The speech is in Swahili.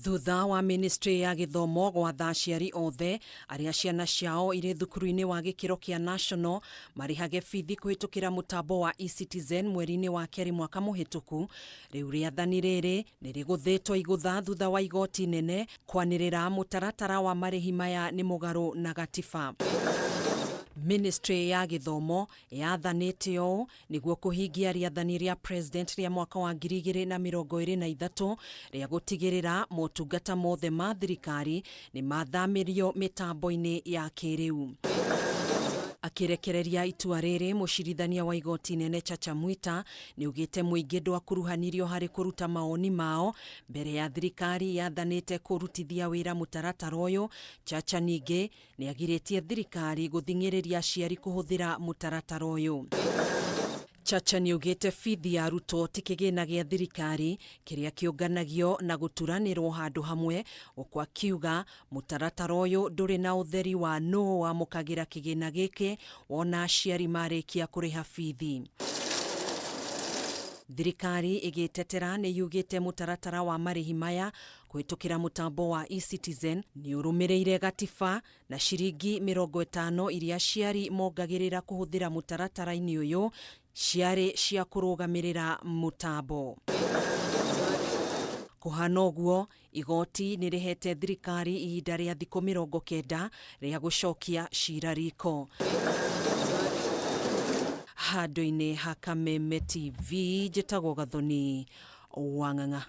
Thutha wa Ministry ya Githomo gwatha aciari othe aria ciana ciao iri thukuru-ini wa gikiro kia national marihage bithi kuhitukira mutambo wa eCitizen mweri-ini wa keri mwaka muhituku, riu riathani riri niriguthitwo igutha thutha wa igoti nene kwanirira mutaratara wa marihi maya ni mugaru na gatiba. Ministry ya Githomo yathanite ũũ niguo kuhingia riathani ria President ria mwaka wa 2023 ria gutigirira motungata mothe ma thirikari ni mathamirio mitambo-ini ya kiriu. Akirekereria itua riri mucirithania wa igoti nene Chacha Mwita ni ugite muingi ndwakuruhanirio hari kuruta maoni mao mbere ya thirikari yathanite kurutithia wira mutaratara uyu. Chacha ningi ni agiritie thirikari guthingiriria aciari kuhuthira mutaratara uyu. Chacha ni ugite bithi ya arutwo ti kigina gia thirikari kiria kiunganagio na guturanirwo handu hamwe, ukwa kiuga mutaratara uyu nduri na utheri wa no wamukagira kigina giki wona aciari marikia kuriha bithi. Thirikari igitetera ni yugite mutaratara wa marihi maya kuhitukira mutambo wa eCitizen ni urumireire gatiba na ciringi 50 iria aciari mongagirira kuhuthira mutaratara-ini uyu ciari cia kurugamirira mutambo. Kuhana uguo, igoti nirihete thirikari ihinda ria thiku 90 ria gucokia cira riko. Handu-ini ha Kameme TV, njitagwo Gathoni Wang'ang'a.